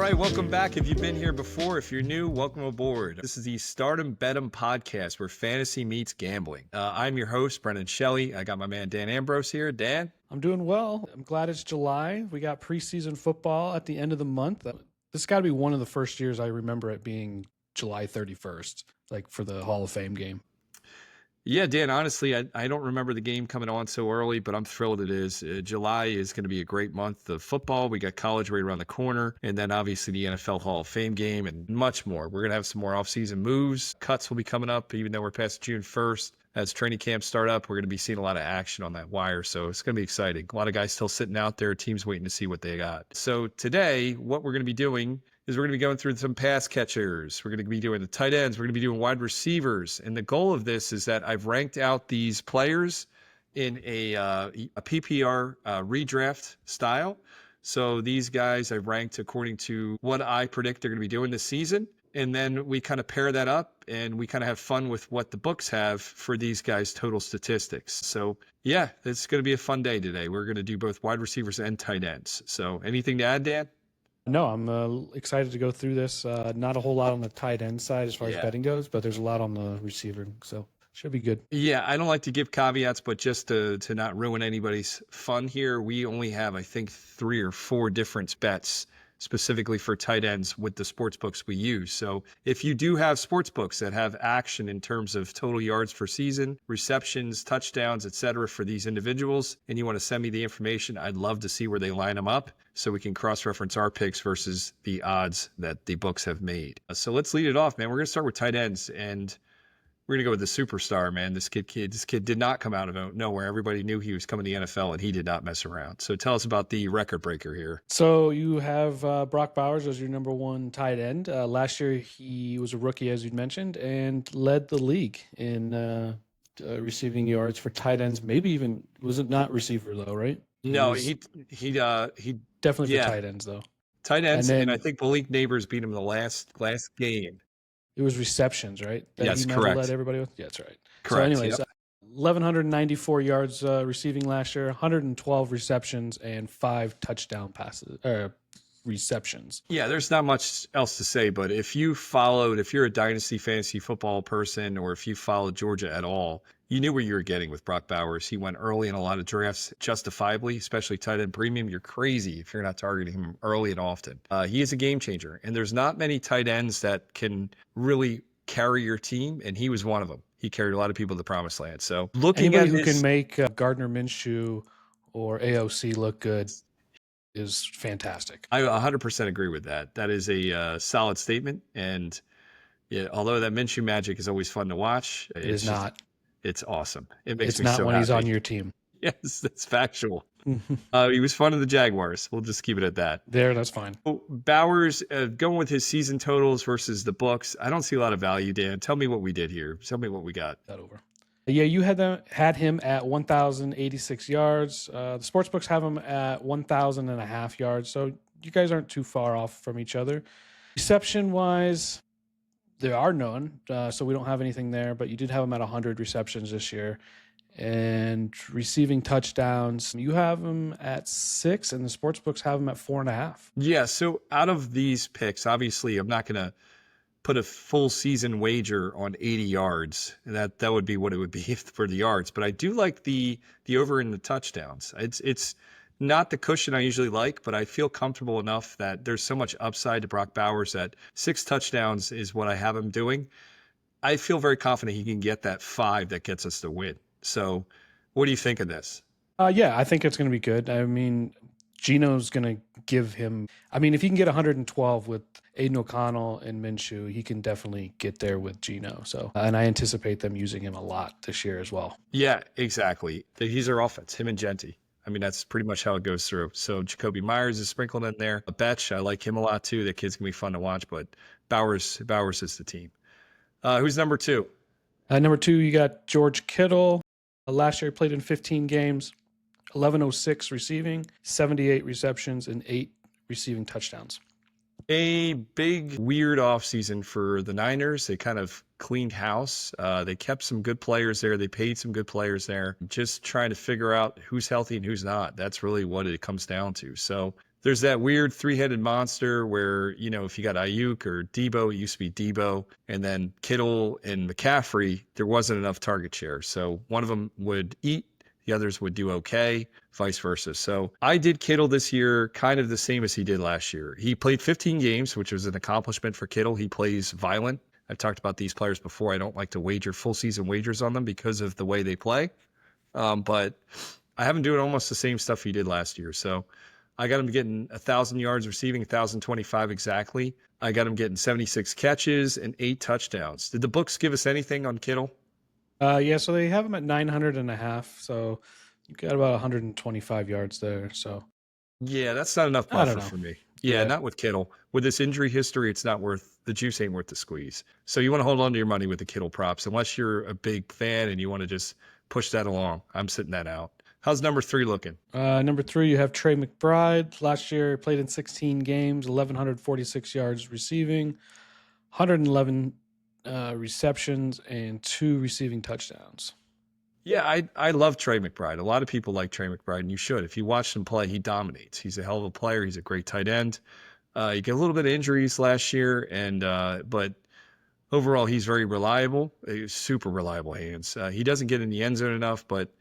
right, welcome back. If you've been here before, if you're new, welcome aboard. This is the Stardom Bed'em podcast where fantasy meets gambling. I'm your host, Brendan Shelley. I got my man Dan Ambrose here. Dan? I'm doing well. I'm glad it's July. We got preseason football at the end of the month. This has got to be one of the first years I remember it being July 31st, like for the Hall of Fame game. Yeah, Dan, honestly, I don't remember the game coming on so early, but I'm thrilled it is. July is going to be a great month of football. We got college right around the corner, and then obviously the NFL Hall of Fame game and much more. We're going to have some more offseason moves. Cuts will be coming up, even though we're past June 1st. As training camps start up, we're going to be seeing a lot of action on that wire, so it's going to be exciting. A lot of guys still sitting out there, teams waiting to see what they got. So today, what we're going to be doing is we're going to be going through some pass catchers. We're going to be doing the tight ends. We're going to be doing wide receivers. And the goal of this is that I've ranked out these players in a PPR redraft style. So these guys I've ranked according to what I predict they're going to be doing this season. And then we kind of pair that up and we kind of have fun with what the books have for these guys' total statistics. So yeah, it's going to be a fun day today. We're going to do both wide receivers and tight ends. So anything to add, Dan? No, I'm excited to go through this. Not a whole lot on the tight end side as far as betting goes, but there's a lot on the receiver, so should be good. Yeah, I don't like to give caveats, but just to not ruin anybody's fun here, we only have, I think, 3 or 4 different bets specifically for tight ends with the sports books we use. So if you do have sports books that have action in terms of total yards per season, receptions, touchdowns, etc. for these individuals, and you want to send me the information, I'd love to see where they line them up so we can cross-reference our picks versus the odds that the books have made. So let's lead it off, man. We're going to start with tight ends, and we're going to go with the superstar, man. This kid did not come out of nowhere. Everybody knew he was coming to the NFL, and he did not mess around. So tell us about the record breaker here. So you have Brock Bowers as your number one tight end. Last year, he was a rookie, as you mentioned, and led the league in receiving yards for tight ends. Maybe even, was it not receiver, though, right? No, he definitely for tight ends, though. Tight ends, and I think Malik Neighbors beat him the last game. It was receptions, right? Yes, correct. Led everybody with? Yeah, that's right. Correct. So anyways, 1,194 yards receiving last year, 112 receptions, and 5 touchdown passes, receptions. Yeah, there's not much else to say, but if you're a dynasty fantasy football person, or if you followed Georgia at all, you knew what you were getting with Brock Bowers. He went early in a lot of drafts, justifiably, especially tight end premium. You're crazy if you're not targeting him early and often. He is a game changer, and there's not many tight ends that can really carry your team, and he was one of them. He carried a lot of people to the promised land. So looking anybody who can make Gardner Minshew or AOC look good is fantastic. I 100% agree with that. That is a solid statement, and yeah, although that Minshew magic is always fun to watch, it's not. It's awesome. It makes it's me not so when happy. He's on your team. Yes, that's factual. He was fun in the Jaguars. We'll just keep it at that. That's fine. Bowers, going with his season totals versus the books, I don't see a lot of value, Dan. Tell me what we did here. Tell me what we got. That over. Yeah, you had him at 1,086 yards. The sports books have him at 1,000.5 yards. So you guys aren't too far off from each other. Reception-wise, there are none, so we don't have anything there, but you did have him at 100 receptions this year. And receiving touchdowns, you have him at 6, and the sports books have him at 4.5. Yeah, so out of these picks, obviously I'm not going to put a full season wager on 80 yards. That would be what it would be for the yards. But I do like the over in the touchdowns. It's not the cushion I usually like, but I feel comfortable enough that there's so much upside to Brock Bowers that 6 touchdowns is what I have him doing. I feel very confident he can get that 5 that gets us the win. So what do you think of this? Yeah, I think it's going to be good. I mean, Geno's going to give him, if he can get 112 with Aiden O'Connell and Minshew, he can definitely get there with Geno. So, and I anticipate them using him a lot this year as well. Yeah, exactly. He's their offense, him and Genty. That's pretty much how it goes through. So Jacoby Myers is sprinkled in there. Betch, I like him a lot too. That kid's going to be fun to watch, but Bowers is the team. Who's number 2? Number 2, you got George Kittle. Last year he played in 15 games, 1,106 receiving, 78 receptions, and 8 receiving touchdowns. A big, weird offseason for the Niners. They kind of cleaned house. They kept some good players there. They paid some good players there. Just trying to figure out who's healthy and who's not. That's really what it comes down to. So There's that weird three-headed monster where, if you got Ayuk or Debo, it used to be Debo, and then Kittle and McCaffrey, there wasn't enough target share. So one of them would eat, the others would do okay, vice versa. So I did Kittle this year kind of the same as he did last year. He played 15 games, which was an accomplishment for Kittle. He plays violent. I've talked about these players before. I don't like to wager full season wagers on them because of the way they play. But I have him doing almost the same stuff he did last year. So I got him getting 1,000 yards receiving, 1,025 exactly. I got him getting 76 catches and 8 touchdowns. Did the books give us anything on Kittle? Yeah, so they have him at 900.5. So you got about 125 yards there. So Yeah, that's not enough I don't buffer know. for me. Yeah, Yeah. not with Kittle. With this injury history, it's not worth the juice ain't worth the squeeze. So you want to hold on to your money with the Kittle props, unless you're a big fan and you want to just push that along. I'm sitting that out. How's number 3 looking? Number 3, you have Trey McBride. Last year, played in 16 games, 1,146 yards receiving, 111 receptions, and 2 receiving touchdowns. Yeah, I love Trey McBride. A lot of people like Trey McBride, and you should. If you watch him play, he dominates. He's a hell of a player. He's a great tight end. He got a little bit of injuries last year, but overall, he's very reliable. He's super reliable hands. He doesn't get in the end zone enough, but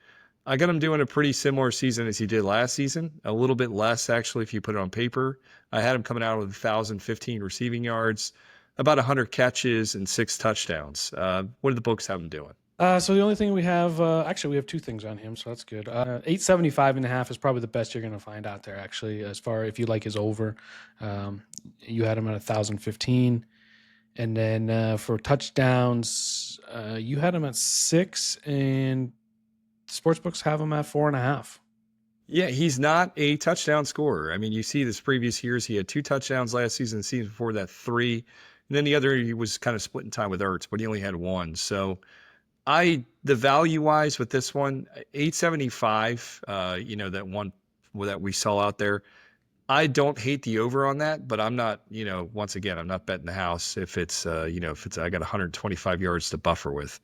I got him doing a pretty similar season as he did last season. A little bit less, actually, if you put it on paper. I had him coming out with 1,015 receiving yards, about 100 catches, and 6 touchdowns. What do the books have him doing? So the only thing we have, actually, we have 2 things on him, so that's good. 875.5 is probably the best you're going to find out there, actually, as far if you like his over. You had him at 1,015. And then for touchdowns, you had him at 6, and sportsbooks have him at 4.5. Yeah, he's not a touchdown scorer. I mean, you see this previous years, he had 2 touchdowns last season, the season before that 3. And then the other, he was kind of splitting time with Ertz, but he only had 1. So the value-wise with this one, 875, that one that we saw out there, I don't hate the over on that, but I'm not, once again, I'm not betting the house if it's I got 125 yards to buffer with.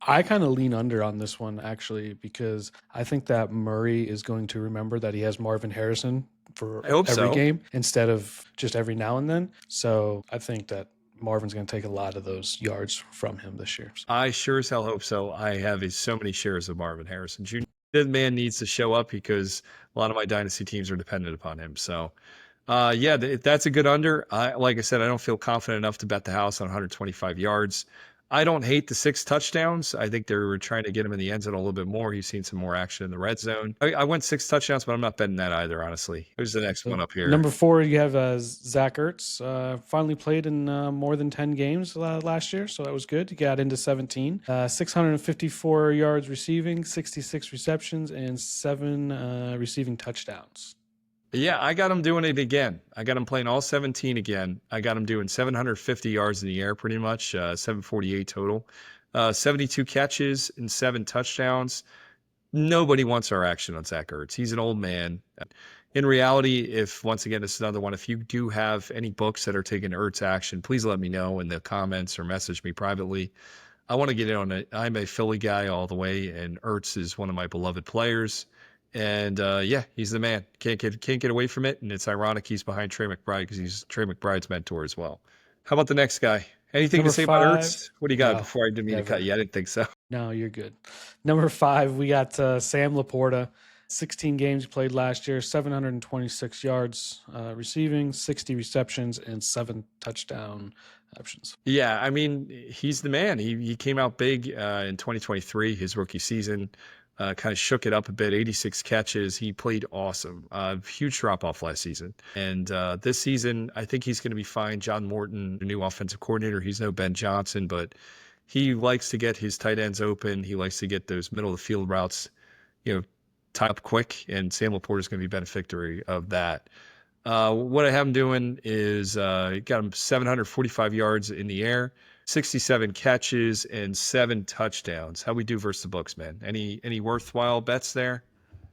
I kind of lean under on this one, actually, because I think that Murray is going to remember that he has Marvin Harrison for I hope every so. game instead of just every now and then. So I think that Marvin's going to take a lot of those yards from him this year. I sure as hell hope so. I have so many shares of Marvin Harrison Jr. The man needs to show up because a lot of my dynasty teams are dependent upon him. So, that's a good under. Like I said, I don't feel confident enough to bet the house on 125 yards. I don't hate the 6 touchdowns. I think they were trying to get him in the end zone a little bit more. He's seen some more action in the red zone. I went 6 touchdowns, but I'm not betting that either, honestly. Who's the next one up here? Number 4, you have Zach Ertz. Finally played in more than 10 games last year, so that was good. He got into 17. 654 yards receiving, 66 receptions, and 7 receiving touchdowns. Yeah, I got him doing it again. I got him playing all 17 again. I got him doing 750 yards in the air pretty much, 748 total, 72 catches and 7 touchdowns. Nobody wants our action on Zach Ertz. He's an old man. In reality, once again, this is another one, if you do have any books that are taking Ertz action, please let me know in the comments or message me privately. I want to get in on it. I'm a Philly guy all the way, and Ertz is one of my beloved players. And he's the man. Can't get away from it. And it's ironic he's behind Trey McBride because he's Trey McBride's mentor as well. How about the next guy? Anything Number to say 5, about Ertz? What do you got before I didn't mean to never. cut you? I didn't think so. No, you're good. Number 5, we got Sam Laporta. 16 games he played last year, 726 yards receiving, 60 receptions, and 7 touchdown options. Yeah, I mean, he's the man. He came out big in 2023, his rookie season. Kind of shook it up a bit, 86 catches. He played awesome. Huge drop-off last season. And this season, I think he's going to be fine. John Morton, the new offensive coordinator, he's no Ben Johnson, but he likes to get his tight ends open. He likes to get those middle-of-the-field routes, tied up quick, and Sam Laporta is going to be beneficiary of that. What I have him doing is got him 745 yards in the air, 67 catches, and 7 touchdowns. How we do versus the books, man? Any worthwhile bets there?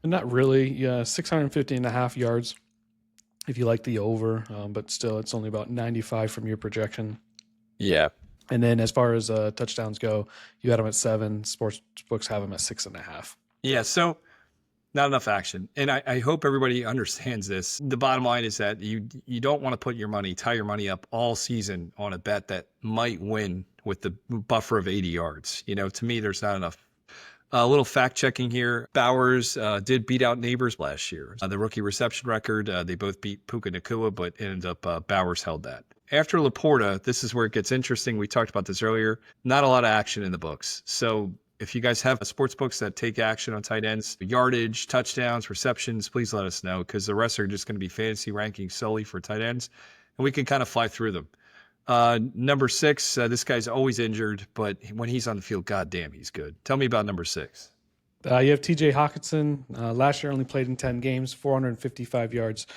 Not really. Yeah, 650.5 yards if you like the over, but still it's only about 95 from your projection. Yeah. And then as far as touchdowns go, you had them at 7. Sports books have them at 6.5. Yeah, so Not enough action. And I hope everybody understands this. The bottom line is that you don't want to put your money, tie your money up all season on a bet that might win with the buffer of 80 yards. To me, there's not enough. A little fact checking here. Bowers did beat out Neighbors last year. The rookie reception record, they both beat Puka Nacua, but ended up Bowers held that. After Laporta, this is where it gets interesting. We talked about this earlier. Not a lot of action in the books. So if you guys have sports books that take action on tight ends, yardage, touchdowns, receptions, please let us know, because the rest are just going to be fantasy rankings solely for tight ends, and we can kind of fly through them. Number 6, this guy's always injured, but when he's on the field, goddamn, he's good. Tell me about number 6. You have TJ Hockenson. Last year only played in 10 games, 455 yards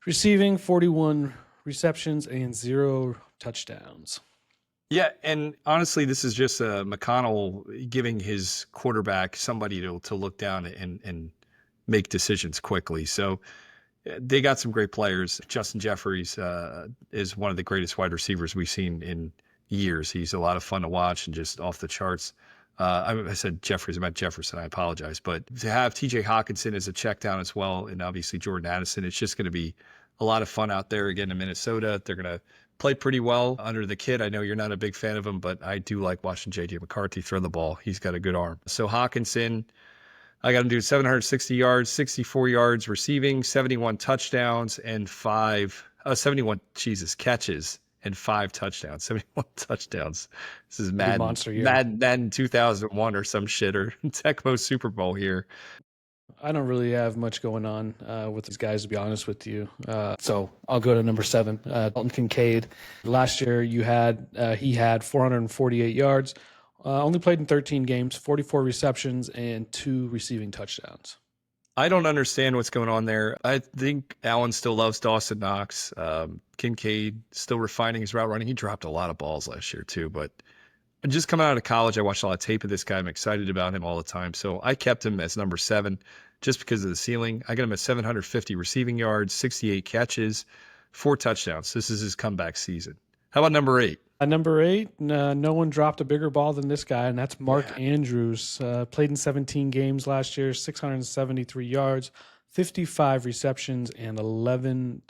receiving, 41 receptions, and 0 touchdowns. Yeah, and honestly, this is just McConnell giving his quarterback somebody to look down and make decisions quickly. So they got some great players. Justin Jeffries is one of the greatest wide receivers we've seen in years. He's a lot of fun to watch and just off the charts. I said Jeffries, I meant Jefferson. I apologize. But to have TJ Hockenson as a check down as well, and obviously Jordan Addison, it's just going to be a lot of fun out there again in Minnesota. They're going to play pretty well under the kid. I know you're not a big fan of him, but I do like watching J.J. McCarthy throw the ball. He's got a good arm. So Hockenson, I got him doing 760 yards, 64 yards receiving, 71 touchdowns, and 71 catches and 5 touchdowns. 71 touchdowns. This is Madden 2001 or some shit, or Tecmo Super Bowl here. I don't really have much going on with these guys, to be honest with you. So I'll go to number 7, Dalton Kincaid. Last year he had 448 yards, only played in 13 games, 44 receptions, and 2 receiving touchdowns. I don't understand what's going on there. I think Allen still loves Dawson Knox. Kincaid still refining his route running. He dropped a lot of balls last year too, but just coming out of college, I watched a lot of tape of this guy. I'm excited about him all the time. So I kept him as number 7 just because of the ceiling. I got him at 750 receiving yards, 68 catches, 4 touchdowns. This is his comeback season. How about number 8? Number 8, no one dropped a bigger ball than this guy, and that's Mark Andrews. Played in 17 games last year, 673 yards, 55 receptions, and 11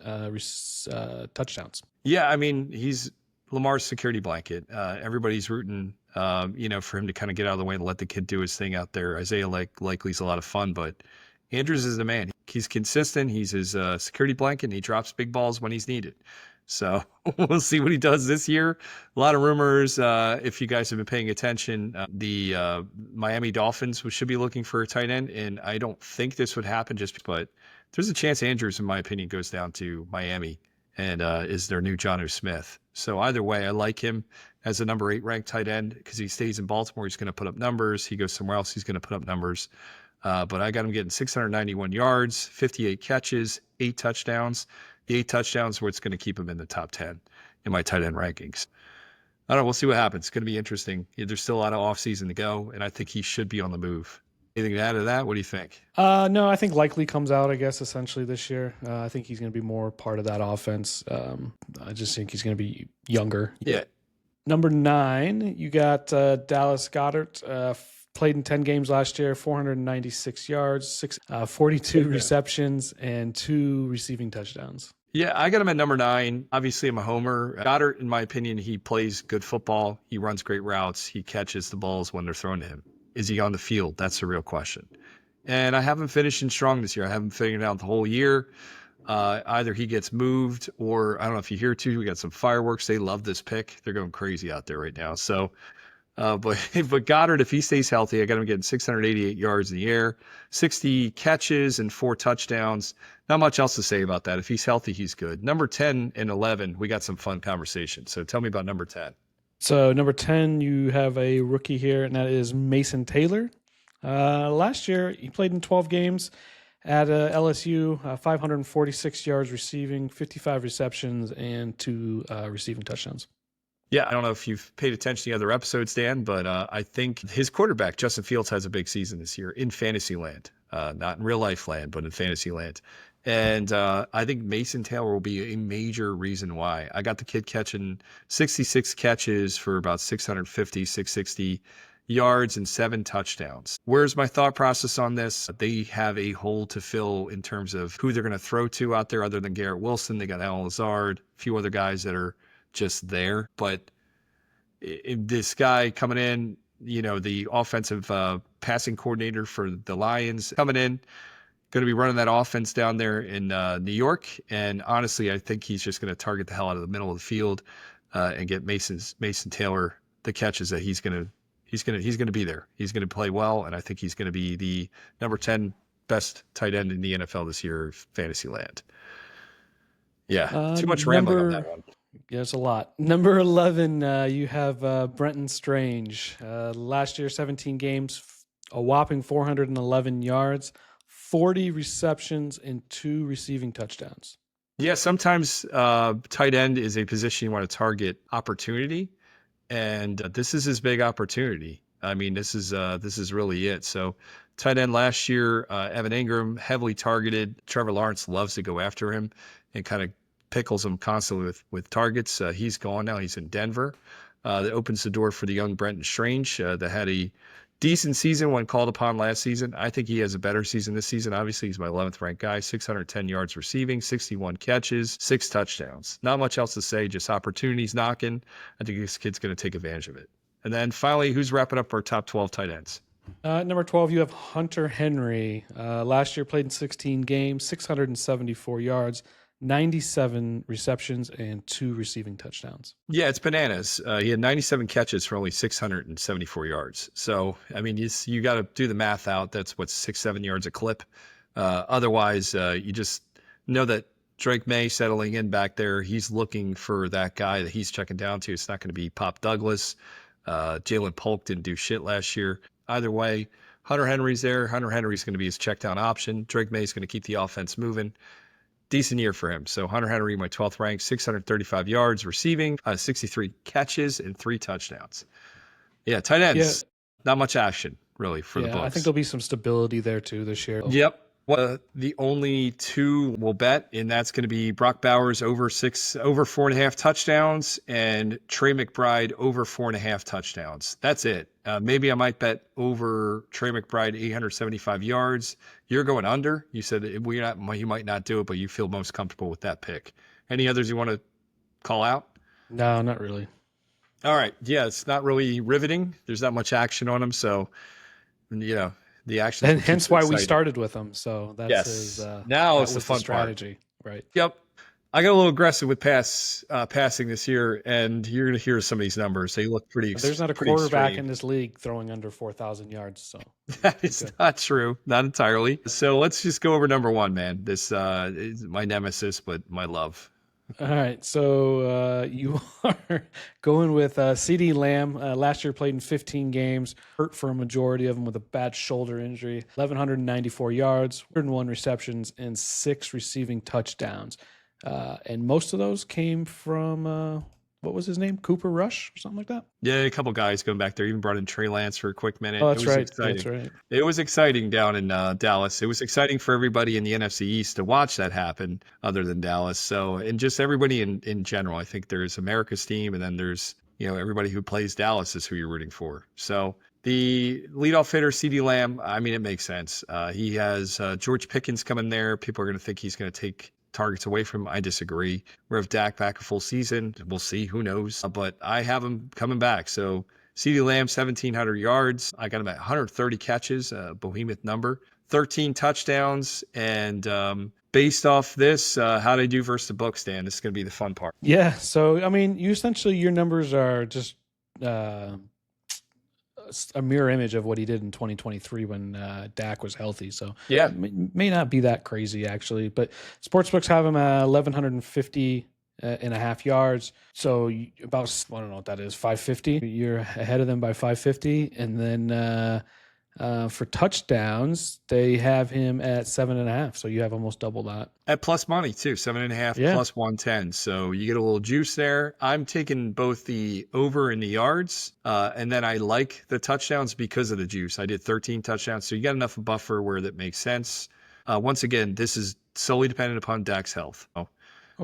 touchdowns. Yeah, I mean, he's Lamar's security blanket. Everybody's rooting, for him to kind of get out of the way and let the kid do his thing out there. Isaiah Likely's a lot of fun, but Andrews is the man. He's consistent. He's his security blanket, and he drops big balls when he's needed. So we'll see what he does this year. A lot of rumors. If you guys have been paying attention, the Miami Dolphins should be looking for a tight end, and I don't think this would happen but there's a chance Andrews, in my opinion, goes down to Miami and is their new Jonnu Smith. So either way, I like him as a number 8 ranked tight end because he stays in Baltimore. He's going to put up numbers. He goes somewhere else, he's going to put up numbers. But I got him getting 691 yards, 58 catches, 8 touchdowns. The 8 touchdowns where it's going to keep him in the top 10 in my tight end rankings. I don't know. We'll see what happens. It's going to be interesting. There's still a lot of offseason to go, and I think he should be on the move. Anything to add to that? What do you think? No, I think Likely comes out, I guess, essentially this year. I think he's going to be more part of that offense. I just think he's going to be younger. Yeah. Number 9, you got Dallas Goddard. Played in 10 games last year, 496 yards, 42 receptions, and 2 receiving touchdowns. Yeah, I got him at number 9. Obviously, I'm a homer. Goddard, in my opinion, he plays good football. He runs great routes. He catches the balls when they're thrown to him. Is he on the field? That's the real question. And I haven't finished in strong this year. I haven't figured out the whole year. Either he gets moved or I don't know if you hear too, we got some fireworks. They love this pick. They're going crazy out there right now. So, but Goddard, if he stays healthy, I got him getting 688 yards in the air, 60 catches and 4 touchdowns. Not much else to say about that. If he's healthy, he's good. Number 10 and 11, we got some fun conversation. So tell me about number 10. So number 10, you have a rookie here, and that is Mason Taylor. Last year, he played in 12 games at LSU, 546 yards receiving, 55 receptions, and 2 receiving touchdowns. Yeah, I don't know if you've paid attention to the other episodes, Dan, but I think his quarterback, Justin Fields, has a big season this year in fantasy land. Not in real life land, but in fantasy land. And I think Mason Taylor will be a major reason why. I got the kid catching 66 catches for about 650, 660 yards and 7 touchdowns. Where's my thought process on this? They have a hole to fill in terms of who they're going to throw to out there other than Garrett Wilson. They got Alan Lazard, a few other guys that are just there. But this guy coming in, the offensive passing coordinator for the Lions coming in, going to be running that offense down there in New York. And honestly, I think he's just going to target the hell out of the middle of the field and get Mason Taylor the catches that he's going to be there. He's going to play well, and I think he's going to be the number 10 best tight end in the NFL this year, fantasy land. Yeah, too much rambling on that one. Yeah, it's a lot. Number 11, you have Brenton Strange. Last year, 17 games, a whopping 411 yards, 40 receptions, and 2 receiving touchdowns. Yeah, sometimes tight end is a position you want to target opportunity, and this is his big opportunity. I mean, this is really it. So tight end last year, Evan Ingram, heavily targeted. Trevor Lawrence loves to go after him and kind of pickles him constantly with targets. He's gone now. He's in Denver. That opens the door for the young Brenton Strange that had a decent season when called upon last season. I think he has a better season this season. Obviously, he's my 11th ranked guy, 610 yards receiving, 61 catches, 6 touchdowns. Not much else to say, just opportunities knocking. I think this kid's going to take advantage of it. And then finally, who's wrapping up our top 12 tight ends? Number 12, you have Hunter Henry. Last year played in 16 games, 674 yards, 97 receptions, and 2 receiving touchdowns. Yeah, it's bananas. He had 97 catches for only 674 yards. So, I mean, you got to do the math out. That's 6-7 yards a clip. Otherwise, you just know that Drake May settling in back there, he's looking for that guy that he's checking down to. It's not going to be Pop Douglas. Jalen Polk didn't do shit last year. Either way, Hunter Henry's there. Hunter Henry's going to be his check down option. Drake May's going to keep the offense moving. Decent year for him. So Hunter Henry, my 12th rank, 635 yards receiving, 63 catches, and 3 touchdowns. Yeah, tight ends. Not much action, really, for the Bucs. I think there'll be some stability there, too, this year. Yep. Well, the only 2 we'll bet, and that's going to be Brock Bowers over 4.5 touchdowns and Trey McBride over 4.5 touchdowns. That's it. Maybe I might bet over Trey McBride 875 yards. You're going under. You said you might not do it, but you feel most comfortable with that pick. Any others you want to call out? No, not really. All right. Yeah, it's not really riveting. There's not much action on them, so the action, and hence why we started with them. So that's now it's the fun strategy, part. Right? Yep. I got a little aggressive with passing this year, and you're going to hear some of these numbers. They look pretty. There's not a quarterback in this league throwing under 4,000 yards. So that is not true, not entirely. So let's just go over number 1, man. This is my nemesis, but my love. All right, so you are going with CeeDee Lamb. Last year played in 15 games, hurt for a majority of them with a bad shoulder injury. 1,194 yards, 101 receptions, and 6 receiving touchdowns. And most of those came from, what was his name? Cooper Rush or something like that? Yeah, a couple guys going back there. Even brought in Trey Lance for a quick minute. Oh, that's right. Exciting. That's right. It was exciting down in Dallas. It was exciting for everybody in the NFC East to watch that happen other than Dallas. So, and just everybody in general. I think there's America's team, and then there's, everybody who plays Dallas is who you're rooting for. So the leadoff hitter, CeeDee Lamb, I mean, it makes sense. He has George Pickens coming there. People are going to think he's going to take targets away from him. I disagree. We have Dak back a full season. We'll see. Who knows? But I have him coming back. So CeeDee Lamb, 1,700 yards. I got him at 130 catches, a behemoth number, 13 touchdowns. And based off this, how do I do versus the Bucs, Dan? This is going to be the fun part. Yeah. So, I mean, your numbers are just a mirror image of what he did in 2023 when Dak was healthy. So yeah, it may not be that crazy actually, but sportsbooks have him at 1,150 and a half yards. So about, I don't know what that is, 550. You're ahead of them by 550. And then for touchdowns, they have him at 7.5. So you have almost double that. At plus money too, 7.5 plus 110. So you get a little juice there. I'm taking both the over and the yards. And then I like the touchdowns because of the juice. I did 13 touchdowns. So you got enough of buffer where that makes sense. Once again, this is solely dependent upon Dak's health. Oh,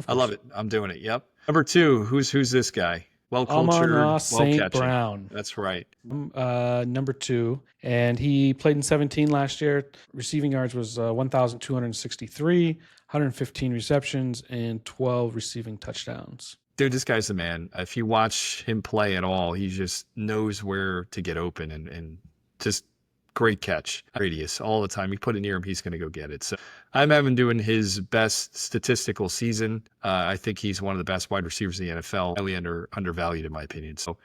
I love it. I'm doing it. Yep. Number 2, who's this guy? Well Amon-Ra cultured, well St. catching. Brown, That's right. number 2, and he played in 17 last year. Receiving yards was 1,263, 115 receptions, and 12 receiving touchdowns. Dude, this guy's the man. If you watch him play at all, he just knows where to get open and just great catch radius all the time. You put it near him, he's going to go get it. So I'm having doing his best statistical season. I think he's one of the best wide receivers in the NFL, highly undervalued in my opinion. So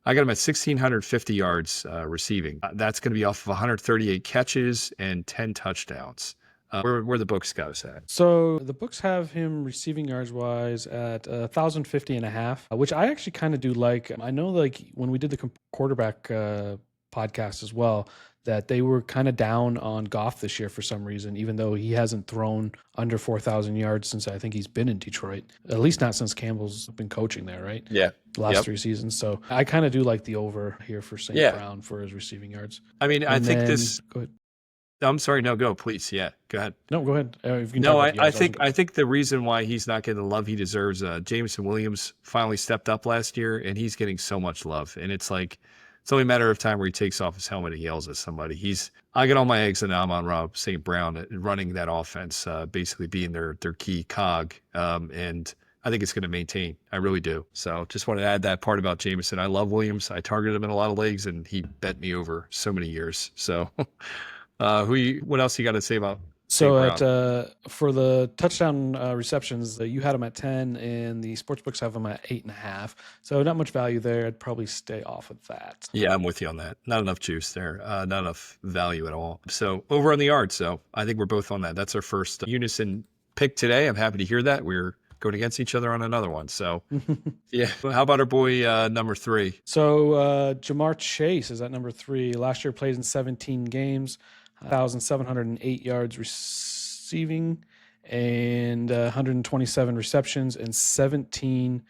I got him at 1,650 yards receiving. That's going to be off of 138 catches and 10 touchdowns. Where the books got us at. So the books have him receiving yards wise at 1,050.5, which I actually kind of do like. I know, like when we did the quarterback podcast as well, that they were kind of down on Goff this year for some reason, even though he hasn't thrown under 4,000 yards since I think he's been in Detroit, at least not since Campbell's been coaching there, right? Yeah. The last 3 seasons. So I kind of do like the over here for St. Brown for his receiving yards. I mean, I think this. Go ahead. I'm sorry. No, go please. Yeah, go ahead. No, go ahead. If you can I think the reason why he's not getting the love he deserves, Jameson Williams finally stepped up last year, and he's getting so much love. And it's like it's only a matter of time where he takes off his helmet and yells at somebody. I get all my eggs in Amon-Ra St. Brown running that offense, basically being their key cog, and I think it's going to maintain. I really do. So just want to add that part about Jameson. I love Williams. I targeted him in a lot of leagues, and he bent me over so many years. So. What else you got to say about? So for the touchdown receptions, you had him at 10, and the sportsbooks have him at 8.5. So not much value there. I'd probably stay off of that. Yeah, I'm with you on that. Not enough juice there. Not enough value at all. So over on the yard. So I think we're both on that. That's our first unison pick today. I'm happy to hear that. We're going against each other on another one. So yeah. How about our boy number 3? So Jamar Chase is at number 3. Last year played in 17 games. 1,708 yards receiving and 127 receptions and 17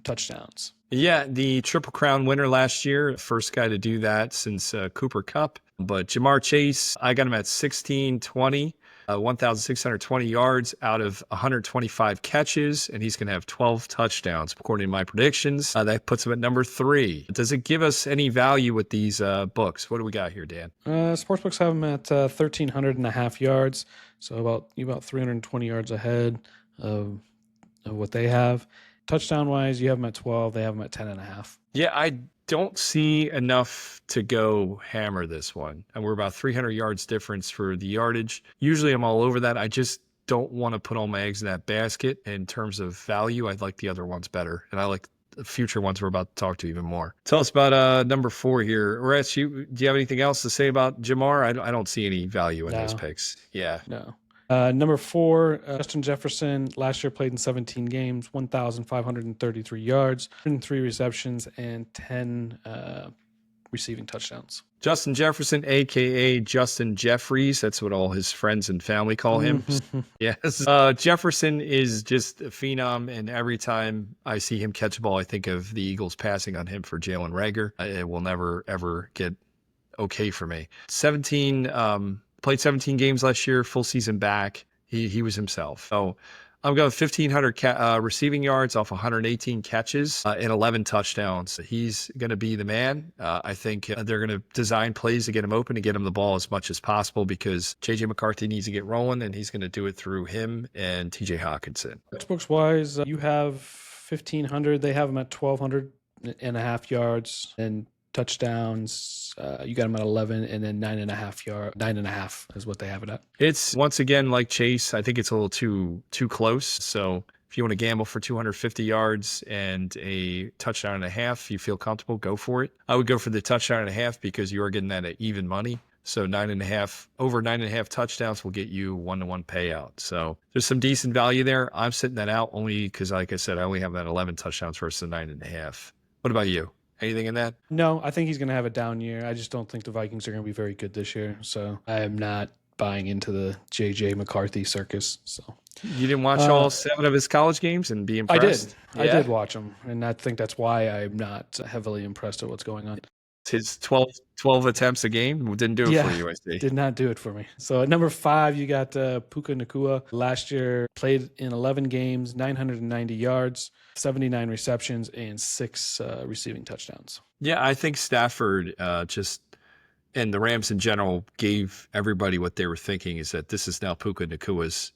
touchdowns. Yeah, the Triple Crown winner last year, first guy to do that since Cooper Kupp. But Jamar Chase, I got him at 1,620. 1,620 yards out of 125 catches, and he's going to have 12 touchdowns, according to my predictions. That puts him at number 3. Does it give us any value with these books? What do we got here, Dan? Sportsbooks have him at 1,300.5 yards, so about 320 yards ahead of what they have. Touchdown-wise, you have him at 12. They have him at 10.5. Yeah, I don't see enough to go hammer this one. And we're about 300 yards difference for the yardage. Usually I'm all over that. I just don't want to put all my eggs in that basket. In terms of value, I like the other ones better. And I like the future ones we're about to talk to even more. Tell us about number 4 here. Ertz, do you have anything else to say about Jamar? I don't see any value in those picks. Yeah. No. Number 4, Justin Jefferson. Last year played in 17 games, 1,533 yards, 103 receptions, and 10 receiving touchdowns. Justin Jefferson, a.k.a. Justin Jeffries. That's what all his friends and family call him. Yes. Jefferson is just a phenom, and every time I see him catch a ball, I think of the Eagles passing on him for Jalen Reagor. It will never, ever get okay for me. Played 17 games last year, full season back. He was himself. So I'm going 1,500 receiving yards off 118 catches and 11 touchdowns. He's going to be the man. I think they're going to design plays to get him open, to get him the ball as much as possible, because J.J. McCarthy needs to get rolling, and he's going to do it through him and T.J. Hockenson. Textbooks-wise, you have 1,500. They have him at 1,200.5 yards and touchdowns. You got him at 11, and then 9.5 is what they have it at. It's once again like Chase. I think it's a little too close. So if you want to gamble for 250 yards and a touchdown and a half, you feel comfortable, go for it. I would go for the touchdown and a half because you are getting that at even money. So 9.5, over 9.5 touchdowns will get you 1-to-1 payout. So there's some decent value there. I'm sitting that out only because, like I said, I only have that 11 touchdowns versus 9.5. What about you? Anything in that? No, I think he's going to have a down year. I just don't think the Vikings are going to be very good this year. So I am not buying into the J.J. McCarthy circus. So you didn't watch all 7 of his college games and be impressed? I did watch them, and I think that's why I'm not heavily impressed at what's going on. His 12 attempts a game didn't do it for Yeah, you, I see. did not do it for me. So at number 5, you got Puka Nakua. Last year, played in 11 games, 990 yards, 79 receptions, and 6 receiving touchdowns. Yeah, I think Stafford just and the Rams in general gave everybody what they were thinking is that this is now Puka Nakua's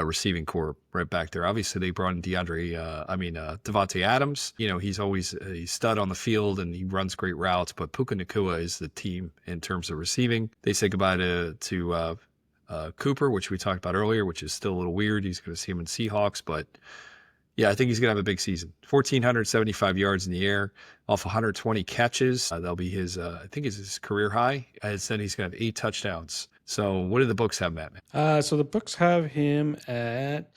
receiving core right back there. Obviously, they brought in Devontae Adams. You know, he's always a stud on the field and he runs great routes, but Puka Nakua is the team in terms of receiving. They say goodbye to Cooper, which we talked about earlier, which is still a little weird. He's going to see him in Seahawks, but yeah, I think he's going to have a big season. 1,475 yards in the air off 120 catches. That'll be his, I think is his career high. I said he's going to have 8 touchdowns. So what do the books have, Matt? So the books have him at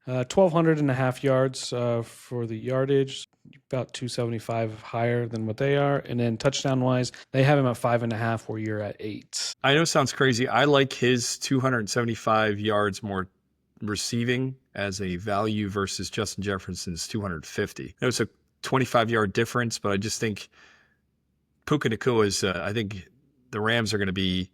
1,200.5 yards for the yardage, about 275 higher than what they are. And then touchdown wise, they have him at 5.5, where you're at 8. I know it sounds crazy. I like his 275 yards more receiving as a value versus Justin Jefferson's 250. It was a 25-yard difference, but I just think Puka Nakua is, I think the Rams are going to be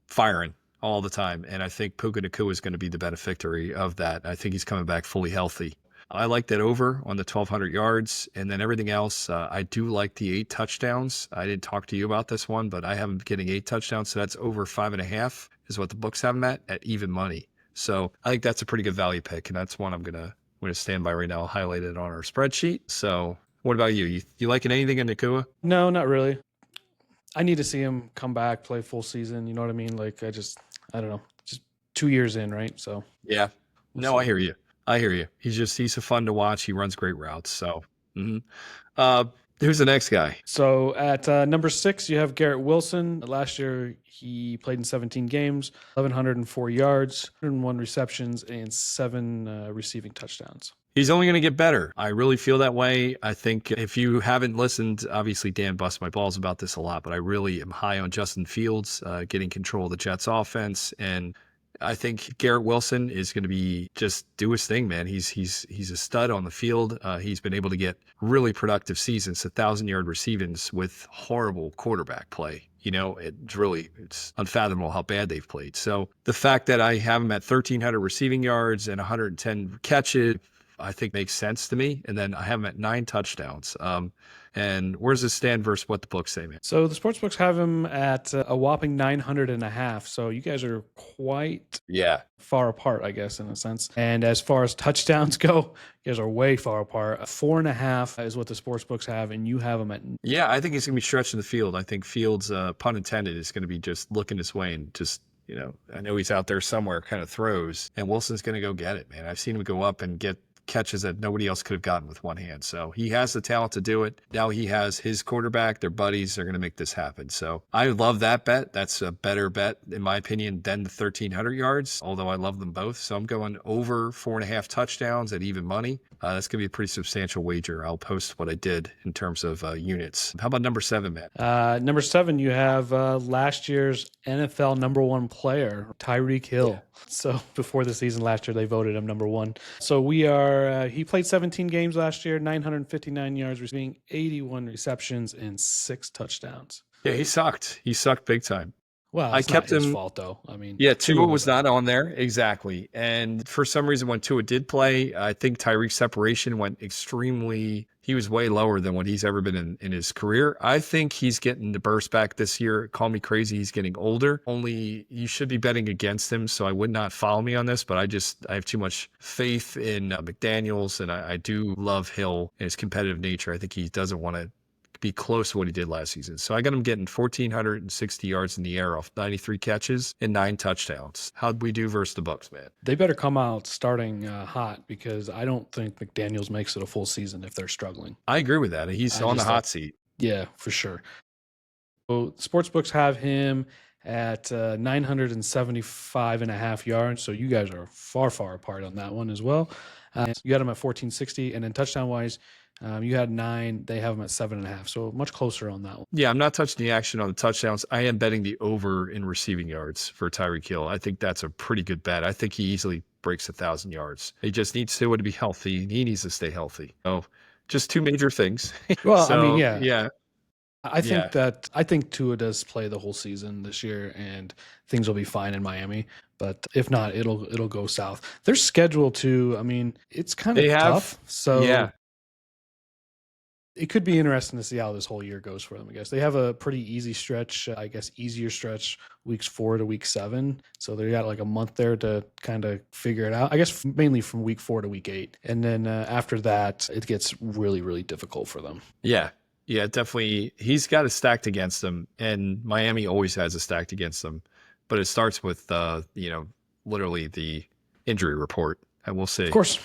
firing all the time, and I think Puka Nakua is going to be the beneficiary of that. I think he's coming back fully healthy. I like that over on the 1,200 yards, and then everything else, I do like the 8 touchdowns. I didn't talk to you about this one, but I have him getting 8 touchdowns, so that's over 5.5 is what the books have him at even money. So I think that's a pretty good value pick, and that's one I'm gonna stand by right now. I'll highlight it on our spreadsheet. So what about you? You liking anything in Nakua? No, not really. I need to see him come back, play full season. You know what I mean? Like I don't know. Just 2 years in, right? So yeah. No, I hear you. He's a fun to watch. He runs great routes. So who's the next guy? So at number 6, you have Garrett Wilson. Last year, he played in 17 games, 1,104 yards, 101 receptions, and 7 receiving touchdowns. He's only going to get better. I really feel that way. I think if you haven't listened, obviously Dan busts my balls about this a lot, but I really am high on Justin Fields getting control of the Jets offense. And I think Garrett Wilson is going to be just do his thing, man. He's a stud on the field. He's been able to get really productive seasons, 1,000-yard receivings with horrible quarterback play. You know, it's unfathomable how bad they've played. So the fact that I have him at 1,300 receiving yards and 110 catches, I think makes sense to me. And then I have him at 9 touchdowns. And where's this stand versus what the books say, man? So the sports books have him at a whopping 900.5. So you guys are quite far apart, I guess, in a sense. And as far as touchdowns go, you guys are way far apart. 4.5 is what the sports books have, and you have them at. Yeah, I think he's going to be stretching the field. I think Fields, pun intended, is going to be just looking this way and just, you know, I know he's out there somewhere, kind of throws, and Wilson's going to go get it, man. I've seen him go up and get catches that nobody else could have gotten with one hand. So he has the talent to do it. Now he has his quarterback, their buddies are going to make this happen. So I love that bet. That's a better bet, in my opinion, than the 1,300 yards, although I love them both. So I'm going over 4.5 touchdowns at even money. That's going to be a pretty substantial wager. I'll post what I did in terms of units. How about number 7, Matt? Number 7, you have last year's NFL number 1 player, Tyreek Hill. Yeah. So before the season last year, they voted him number 1. So we are, he played 17 games last year, 959 yards receiving, 81 receptions, and 6 touchdowns. Yeah, he sucked. He sucked big time. Well, it's not his fault, though. I mean, yeah, Tua was not on there. Exactly. And for some reason, when Tua did play, I think Tyreek's separation went he was way lower than what he's ever been in his career. I think he's getting the burst back this year. Call me crazy. He's getting older. Only you should be betting against him. So I would not follow me on this, but I have too much faith in McDaniels. And I do love Hill and his competitive nature. I think he doesn't want to be close to what he did last season. So I got him getting 1,460 yards in the air off 93 catches and 9 touchdowns. How'd we do versus the Bucs, man? They better come out starting hot, because I don't think McDaniels makes it a full season if they're struggling. I agree with that. He's on the hot seat. Yeah, for sure. So sportsbooks have him at 975.5 yards. So you guys are far, far apart on that one as well. You got him at 1,460, and then touchdown-wise, you had 9. They have them at 7.5, so much closer on that one. Yeah, I'm not touching the action on the touchdowns. I am betting the over in receiving yards for Tyreek Hill. I think that's a pretty good bet. I think he easily breaks 1,000 yards. He just needs to be healthy. He needs to stay healthy. So just 2 major things. Well, I mean, yeah. think I think Tua does play the whole season this year, and things will be fine in Miami. But if not, it'll go south. Their schedule too. I mean, it's kind of tough. So it could be interesting to see how this whole year goes for them. I guess they have a pretty easy stretch. I guess easier stretch weeks 4 to week 7. So they got like a month there to kind of figure it out. I guess mainly from week 4 to week 8, and then after that, it gets really, really difficult for them. Yeah, definitely. He's got it stacked against him, and Miami always has it stacked against them. But it starts with literally the injury report, and we'll see. Of course.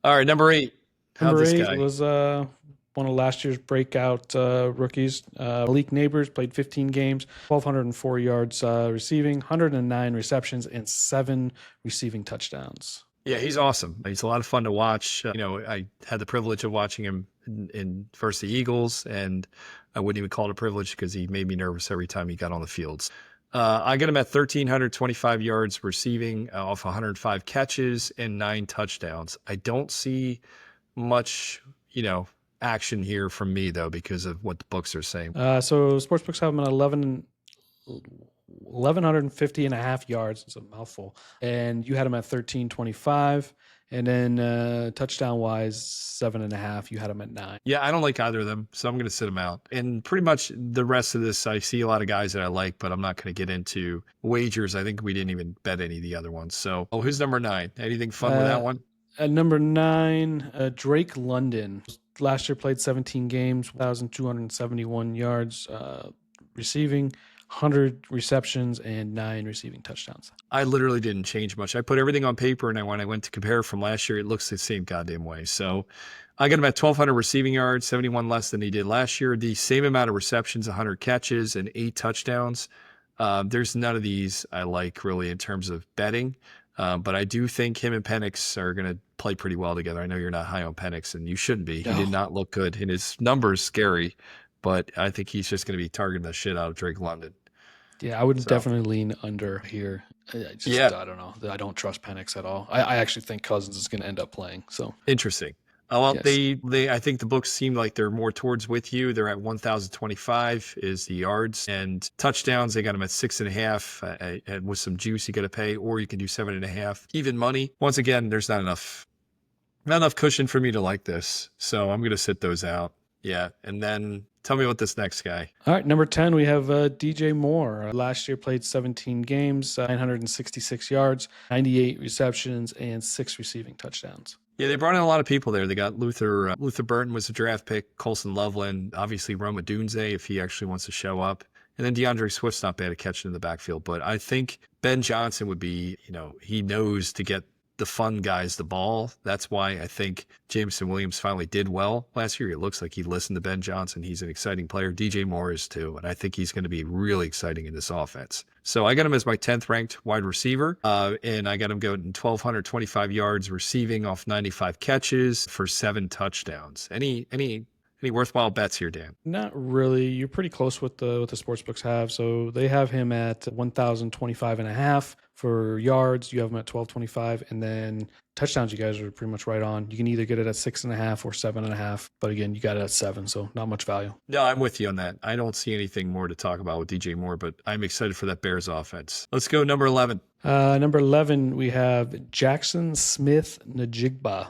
All right, number 8. Number 8 was one of last year's breakout rookies. Malik Neighbors played 15 games, 1,204 yards receiving, 109 receptions, and 7 receiving touchdowns. Yeah, he's awesome. He's a lot of fun to watch. I had the privilege of watching him in versus the Eagles, and I wouldn't even call it a privilege because he made me nervous every time he got on the fields. I got him at 1,325 yards receiving off 105 catches and 9 touchdowns. I don't see much, action here from me, though, because of what the books are saying. So sportsbooks have him at 1,150 and a half yards. It's a mouthful. And you had him at 1,325. And then touchdown-wise, 7.5. You had him at 9. Yeah, I don't like either of them, so I'm going to sit them out. And pretty much the rest of this, I see a lot of guys that I like, but I'm not going to get into wagers. I think we didn't even bet any of the other ones. So, who's number 9? Anything fun with that one? At number 9, Drake London. Last year played 17 games, 1,271 yards receiving, 100 receptions, and 9 receiving touchdowns. I literally didn't change much. I put everything on paper, and when I went to compare from last year, it looks the same goddamn way. So I got him at 1,200 receiving yards, 71 less than he did last year. The same amount of receptions, 100 catches, and 8 touchdowns. There's none of these I like really in terms of betting. But I do think him and Penix are going to play pretty well together. I know you're not high on Penix, and you shouldn't be. He did not look good, and his numbers scary. But I think he's just going to be targeting the shit out of Drake London. Yeah, I would definitely lean under here. I don't know. I don't trust Penix at all. I actually think Cousins is going to end up playing. So interesting. Well, yes. I think the books seem like they're more towards with you. They're at 1,025 is the yards, and touchdowns, they got them at 6.5. And with some juice, you got to pay, or you can do 7.5. Even money. Once again, there's not enough cushion for me to like this. So I'm going to sit those out. Yeah. And then tell me about this next guy. All right. Number 10, we have DJ Moore. Last year played 17 games, 966 yards, 98 receptions, and 6 receiving touchdowns. Yeah, they brought in a lot of people there. They got Luther Burton was a draft pick, Colson Loveland, obviously Roma Dunze if he actually wants to show up. And then DeAndre Swift's not bad at catching in the backfield. But I think Ben Johnson would be, he knows to get the fun guys the ball. That's why I think Jameson Williams finally did well last year. It looks like he listened to Ben Johnson. He's an exciting player. DJ Moore is too. And I think he's going to be really exciting in this offense. So I got him as my 10th ranked wide receiver. And I got him going 1,225 yards receiving off 95 catches for 7 touchdowns. Any worthwhile bets here, Dan? Not really. You're pretty close with the sports books have. So they have him at 1,025.5 for yards. You have him at 1,225, and then touchdowns. You guys are pretty much right on. You can either get it at 6.5 or 7.5, but again, you got it at 7, so not much value. No, I'm with you on that. I don't see anything more to talk about with DJ Moore, but I'm excited for that Bears offense. Let's go number 11. Number 11, we have Jackson Smith Najigba.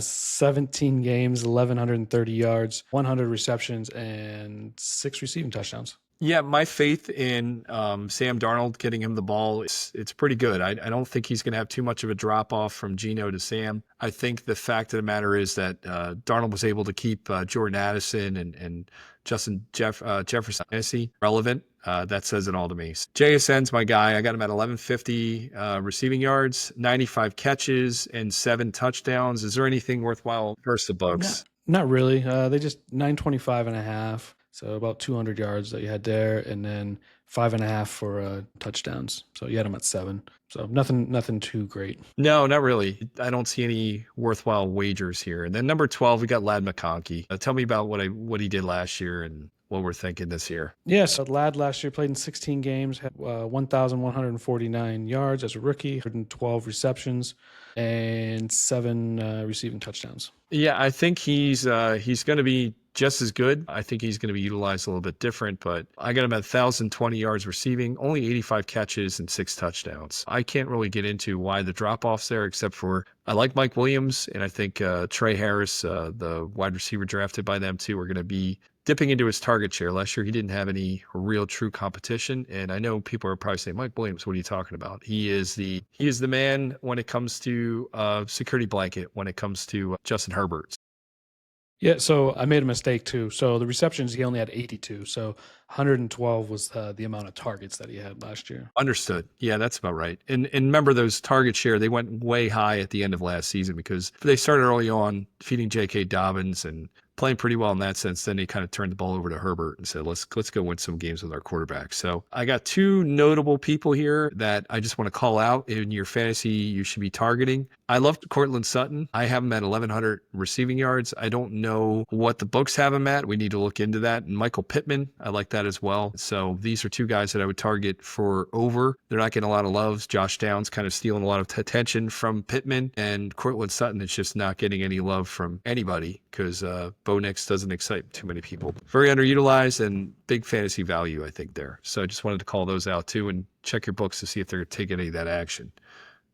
17 games, 1,130 yards, 100 receptions, and 6 receiving touchdowns. Yeah, my faith in Sam Darnold getting him the ball, it's pretty good. I don't think he's going to have too much of a drop-off from Geno to Sam. I think the fact of the matter is that Darnold was able to keep Jordan Addison and Justin Jefferson relevant. That says it all to me. JSN's my guy. I got him at 1,150 receiving yards, 95 catches, and 7 touchdowns. Is there anything worthwhile versus the Bucs? Not really. They just 925.5. So about 200 yards that you had there, and then 5.5 for touchdowns. So you had them at 7. So nothing too great. No, not really. I don't see any worthwhile wagers here. And then number 12, we got Ladd McConkey. Tell me about what he did last year and what we're thinking this year. Yes, Ladd last year played in 16 games, had 1,149 yards as a rookie, 112 receptions, and 7 receiving touchdowns. Yeah, I think he's going to be just as good. I think he's going to be utilized a little bit different, but I got him at 1,020 yards receiving, only 85 catches and 6 touchdowns. I can't really get into why the drop-offs there, except for I like Mike Williams, and I think Trey Harris, the wide receiver drafted by them too, are going to be dipping into his target share. Last year, he didn't have any real true competition. And I know people are probably saying, Mike Williams, what are you talking about? He is the man when it comes to security blanket, when it comes to Justin Herbert. Yeah, so I made a mistake too. So the receptions, he only had 82. So 112 was the amount of targets that he had last year. Understood. Yeah, that's about right. And remember those target share, they went way high at the end of last season because they started early on feeding J.K. Dobbins and playing pretty well in that sense. Then they kind of turned the ball over to Herbert and said, let's go win some games with our quarterback. So I got 2 notable people here that I just want to call out in your fantasy you should be targeting. I love Cortland Sutton. I have him at 1,100 receiving yards. I don't know what the books have him at. We need to look into that. And Michael Pittman, I like that as well. So these are 2 guys that I would target for over. They're not getting a lot of loves. Josh Downs kind of stealing a lot of attention from Pittman, and Cortland Sutton is just not getting any love from anybody because Bo Nix doesn't excite too many people. Very underutilized and big fantasy value, I think, there. So I just wanted to call those out too and check your books to see if they're taking any of that action.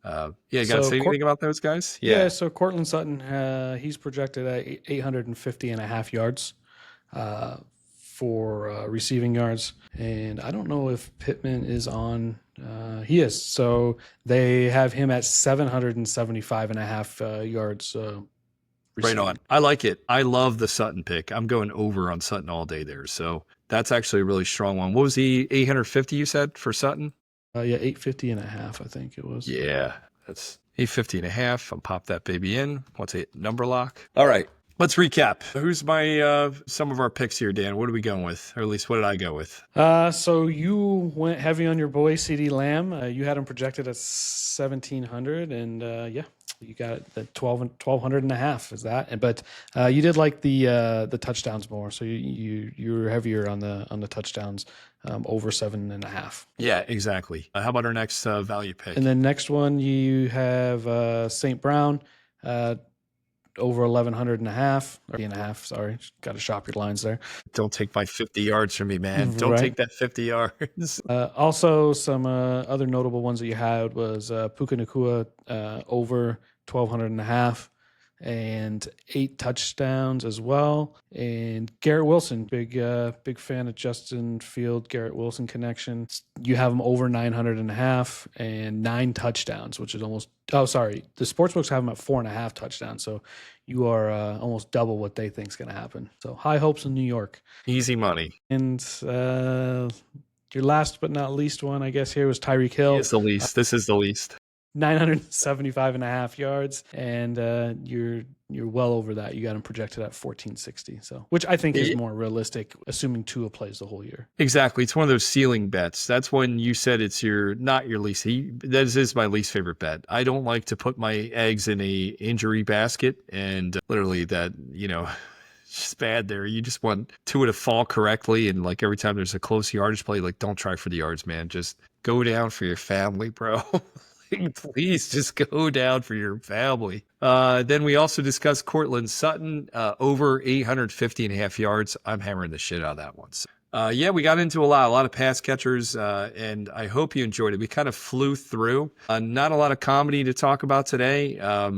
You got to say anything about those guys? Yeah, so Cortland Sutton, he's projected at 850 and a half yards for receiving yards. And I don't know if Pittman is on. He is. So they have him at 775 and a half yards. Right on. I like it. I love the Sutton pick. I'm going over on Sutton all day there. So that's actually a really strong one. What was the 850 you said for Sutton? Yeah, 850 and a half, I think it was. Yeah, that's 850 and a half. I'll pop that baby in. What's a number lock? All right. Let's recap. Who's some of our picks here, Dan? What are we going with? Or at least what did I go with? So you went heavy on your boy, CeeDee Lamb. You had him projected at 1,700, and yeah, you got the 1,200 and a half is that. But you did like the touchdowns more, so you were heavier on the touchdowns, over 7.5. Yeah, exactly. How about our next value pick? And then next one you have St. Brown. Over 1,100 and a half, or and a half, sorry. Got to shop your lines there. Don't take my 50 yards from me, man. Don't take that 50 yards. Also, some other notable ones that you had was Puka Nacua over 1,200 and a half and 8 touchdowns as well. And Garrett Wilson, big fan of Justin Field, Garrett Wilson connection. You have him over 900 and a half and 9 touchdowns, which is almost, the sportsbooks have him at 4.5 touchdowns. So you are almost double what they think is going to happen. So high hopes in New York. Easy money. And your last but not least one, I guess, here was Tyreek Hill. It's the least. This is the least. 975 and a half yards, and you're well over that. You got him projected at 1,460, so which I think is more realistic, assuming Tua plays the whole year. Exactly, it's one of those ceiling bets. That's when you said it's not your least. That is my least favorite bet. I don't like to put my eggs in a injury basket, and literally that it's just bad there. You just want Tua to fall correctly, and like every time there's a close yardage play, like don't try for the yards, man. Just go down for your family, bro. Please just go down for your family. Then we also discussed Cortland Sutton, over 850 and a half yards. I'm hammering the shit out of that one. So, yeah, we got into a lot of pass catchers, and I hope you enjoyed it. We kind of flew through. Not a lot of comedy to talk about today,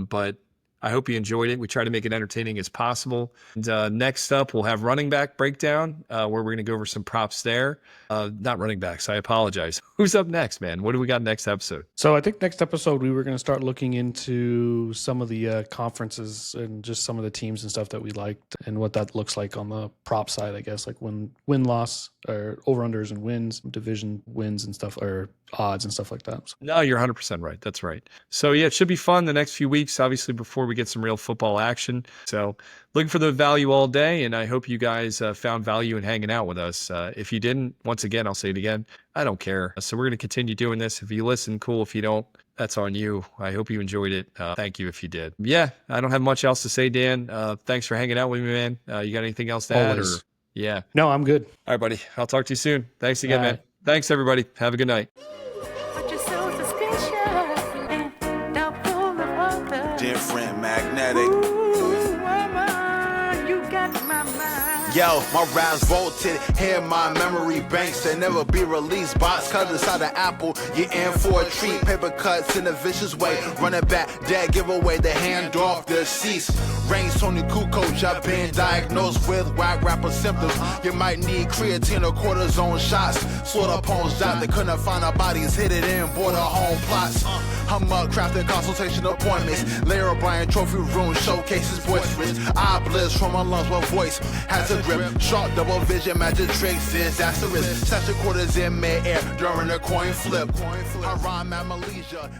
but I hope you enjoyed it. We try to make it entertaining as possible. And, next up, we'll have running back breakdown, where we're going to go over some props there. Not running backs. I apologize. Who's up next, man? What do we got next episode? So I think next episode we were going to start looking into some of the conferences and just some of the teams and stuff that we liked and what that looks like on the prop side, I guess, like win-loss or over-unders and wins, division wins and stuff, or odds and stuff like that. So. No, you're 100% right. That's right. So yeah, it should be fun the next few weeks, obviously, before we get some real football action. So looking for the value all day, and I hope you guys found value in hanging out with us. If you didn't, once again, I'll say it again, I don't care. So we're going to continue doing this. If you listen, cool. If you don't, that's on you. I hope you enjoyed it. Thank you if you did. Yeah, I don't have much else to say, Dan. Thanks for hanging out with me, man. You got anything else to add? Yeah. No, I'm good. All right, buddy. I'll talk to you soon. Thanks again, All man. right. Thanks, everybody. Have a good night. But you're so suspicious and doubtful of others. Different, magnetic. Ooh, woman, you got my mind. Yo, my raps vaulted, here my memory banks. They never be released. Box cut inside the apple, you're in for a treat. Paper cuts in a vicious way. Run it back, dad give away the handoff, deceased. Reigns Tony Kukoc, I've been diagnosed with whack rapper symptoms. You might need creatine or cortisone shots. Slaughter poems out, they couldn't find our bodies, hid it in border home plots. I'm up crafting consultation appointments. Larry O'Brien trophy room showcases boisterous. I bliss from my lungs, my voice has a grip. Sharp double vision, magic tricks, disastrous. Stash the quarters in mid-air during a coin flip. I rhyme at Malaysia.